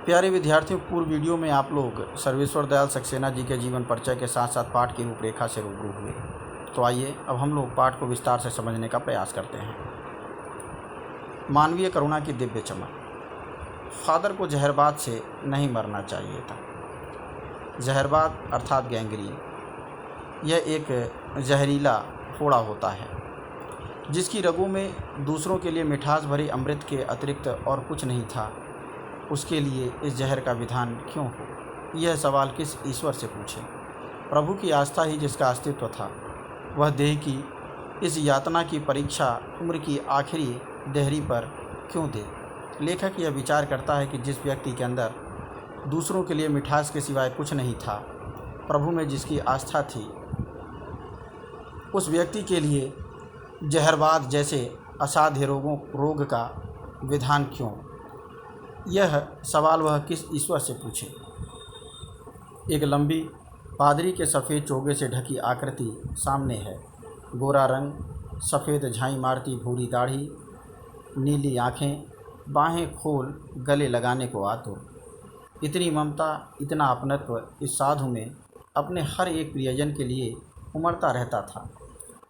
प्यारे विद्यार्थियों, पूर्व वीडियो में आप लोग सर्वेश्वर दयाल सक्सेना जी के जीवन परिचय के साथ साथ पाठ की रूपरेखा से रूबरू हुए। तो आइए अब हम लोग पाठ को विस्तार से समझने का प्रयास करते हैं। मानवीय करुणा की दिव्य चमक। फादर को जहरबाद से नहीं मरना चाहिए था। जहरबाद अर्थात गैंग्रीन, यह एक जहरीला फोड़ा होता है जिसकी रगों में दूसरों के लिए मिठास भरी अमृत के अतिरिक्त और कुछ नहीं था। उसके लिए इस जहर का विधान क्यों हो? यह सवाल किस ईश्वर से पूछे? प्रभु की आस्था ही जिसका अस्तित्व था, वह देह की इस यातना की परीक्षा उम्र की आखिरी देहरी पर क्यों दे? लेखक यह विचार करता है कि जिस व्यक्ति के अंदर दूसरों के लिए मिठास के सिवाय कुछ नहीं था, प्रभु में जिसकी आस्था थी, उस व्यक्ति के लिए जहरबाद जैसे असाध्य रोग का विधान क्यों? यह सवाल वह किस ईश्वर से पूछे? एक लंबी पादरी के सफ़ेद चोगे से ढकी आकृति सामने है। गोरा रंग, सफ़ेद झाई मारती भूरी दाढ़ी, नीली आँखें, बाहें खोल गले लगाने को आतुर। इतनी ममता, इतना अपनत्व इस साधु में अपने हर एक प्रियजन के लिए उमड़ता रहता था।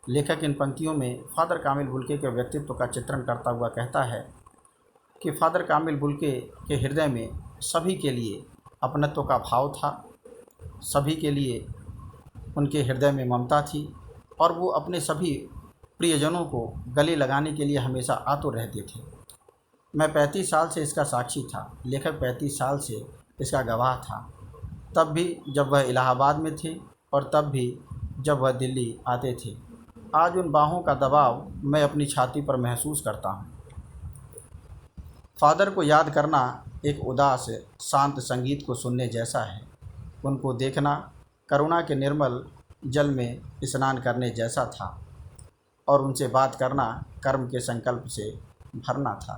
लेखक इन पंक्तियों में फादर कामिल बुल्के के व्यक्तित्व का चित्रण करता हुआ कहता है कि फादर कामिल बुल्के के हृदय में सभी के लिए अपनत्व का भाव था, सभी के लिए उनके हृदय में ममता थी और वो अपने सभी प्रियजनों को गले लगाने के लिए हमेशा आतुर रहते थे। मैं 35 साल से इसका साक्षी था। लेखक 35 साल से इसका गवाह था, तब भी जब वह इलाहाबाद में थे और तब भी जब वह दिल्ली आते थे। आज उन बाहों का दबाव मैं अपनी छाती पर महसूस करता हूँ। फादर को याद करना एक उदास शांत संगीत को सुनने जैसा है। उनको देखना करुणा के निर्मल जल में स्नान करने जैसा था और उनसे बात करना कर्म के संकल्प से भरना था।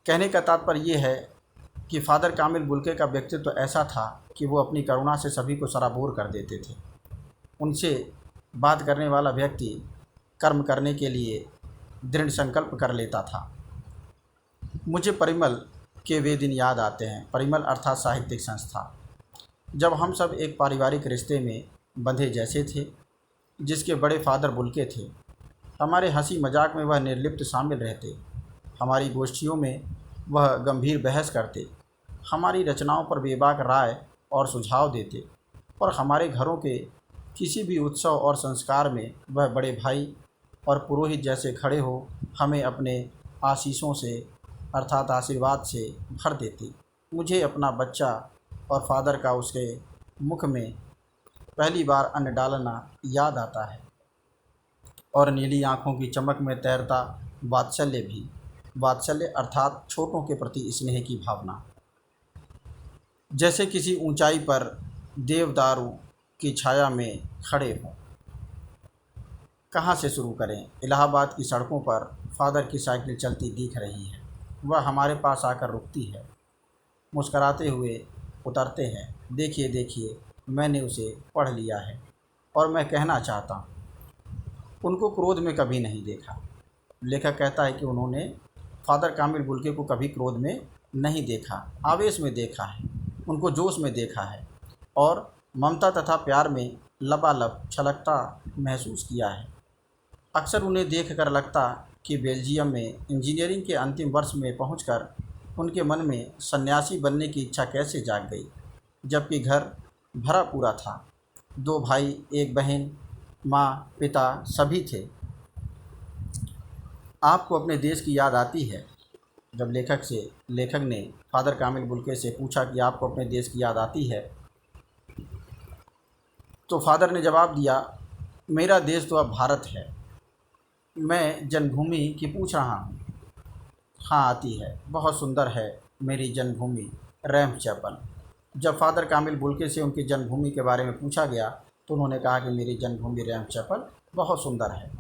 कहने का तात्पर्य ये है कि फादर कामिल बुल्के का व्यक्तित्व ऐसा था कि वो अपनी करुणा से सभी को सराबोर कर देते थे। उनसे बात करने वाला व्यक्ति कर्म करने के लिए दृढ़ संकल्प कर लेता था। मुझे परिमल के वे दिन याद आते हैं। परिमल अर्थात साहित्यिक संस्था, जब हम सब एक पारिवारिक रिश्ते में बंधे जैसे थे, जिसके बड़े फादर बुल्के थे। हमारे हंसी मजाक में वह निर्लिप्त शामिल रहते, हमारी गोष्ठियों में वह गंभीर बहस करते, हमारी रचनाओं पर बेबाक राय और सुझाव देते और हमारे घरों के किसी भी उत्सव और संस्कार में वह बड़े भाई और पुरोहित जैसे खड़े हो हमें अपने आशीषों से अर्थात आशीर्वाद से भर देती। मुझे अपना बच्चा और फादर का उसके मुख में पहली बार अन्न डालना याद आता है और नीली आँखों की चमक में तैरता वात्सल्य भी। वात्सल्य अर्थात छोटों के प्रति स्नेह की भावना। जैसे किसी ऊंचाई पर देवदारू की छाया में खड़े हों। कहाँ से शुरू करें? इलाहाबाद की सड़कों पर फादर की साइकिल चलती दिख रही है। वह हमारे पास आकर रुकती है, मुस्कराते हुए उतरते हैं। देखिए देखिए, मैंने उसे पढ़ लिया है और मैं कहना चाहता हूँ। उनको क्रोध में कभी नहीं देखा। लेखक कहता है कि उन्होंने फादर कामिल बुल्के को कभी क्रोध में नहीं देखा, आवेश में देखा है, उनको जोश में देखा है और ममता तथा प्यार में लबालब छलकता महसूस किया है। अक्सर उन्हें देखकर लगता कि बेल्जियम में इंजीनियरिंग के अंतिम वर्ष में पहुंचकर उनके मन में सन्यासी बनने की इच्छा कैसे जाग गई, जबकि घर भरा पूरा था। 2 भाई, 1 बहन, माँ, पिता सभी थे। आपको अपने देश की याद आती है? जब लेखक ने फादर कामिल बुल्के से पूछा कि आपको अपने देश की याद आती है, तो फादर ने जवाब दिया, मेरा देश तो अब भारत है। मैं जन्मभूमि की पूछ रहा हूँ। हाँ, आती है, बहुत सुंदर है मेरी जन्मभूमि रैम्फ चैपल। जब फादर कामिल बुल्के से उनकी जन्मभूमि के बारे में पूछा गया तो उन्होंने कहा कि मेरी जन्मभूमि रैम्फ चैपल बहुत सुंदर है।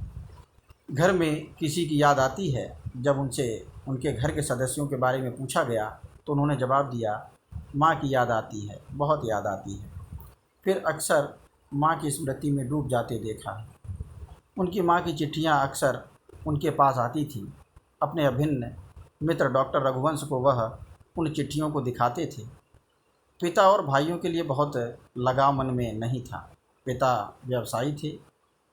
घर में किसी की याद आती है? जब उनसे उनके घर के सदस्यों के बारे में पूछा गया तो उन्होंने जवाब दिया, माँ की याद आती है, बहुत याद आती है। फिर अक्सर माँ की स्मृति में डूब जाते देखा है। उनकी माँ की चिट्ठियाँ अक्सर उनके पास आती थीं। अपने अभिन्न मित्र डॉक्टर रघुवंश को वह उन चिट्ठियों को दिखाते थे। पिता और भाइयों के लिए बहुत लगाव मन में नहीं था। पिता व्यवसायी थे,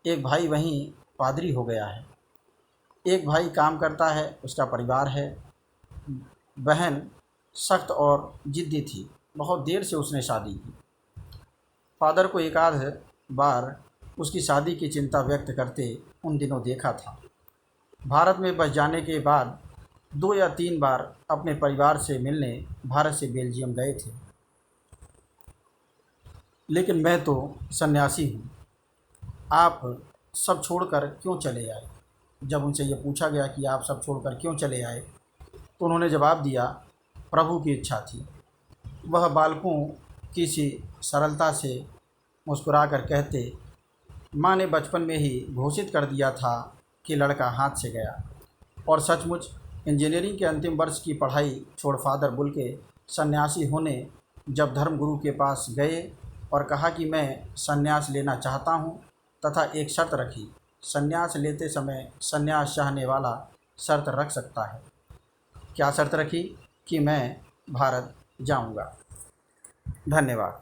एक भाई वहीं पादरी हो गया है, एक भाई काम करता है, उसका परिवार है। बहन सख्त और ज़िद्दी थी, बहुत देर से उसने शादी की। फादर को एक आध बार उसकी शादी की चिंता व्यक्त करते उन दिनों देखा था। भारत में बस जाने के बाद 2 या 3 बार अपने परिवार से मिलने भारत से बेल्जियम गए थे। लेकिन मैं तो सन्यासी हूँ, आप सब छोड़कर क्यों चले आए? जब उनसे ये पूछा गया कि आप सब छोड़कर क्यों चले आए, तो उन्होंने जवाब दिया, प्रभु की इच्छा थी। वह बालकों की सी सरलता से मुस्कुरा कर कहते, माँ ने बचपन में ही घोषित कर दिया था कि लड़का हाथ से गया। और सचमुच इंजीनियरिंग के अंतिम वर्ष की पढ़ाई छोड़ फादर बुल के सन्यासी होने जब धर्मगुरु के पास गए और कहा कि मैं सन्यास लेना चाहता हूँ तथा एक शर्त रखी, सन्यास लेते समय सन्यास चाहने वाला शर्त रख सकता है। क्या शर्त रखी? कि मैं भारत जाऊँगा। धन्यवाद।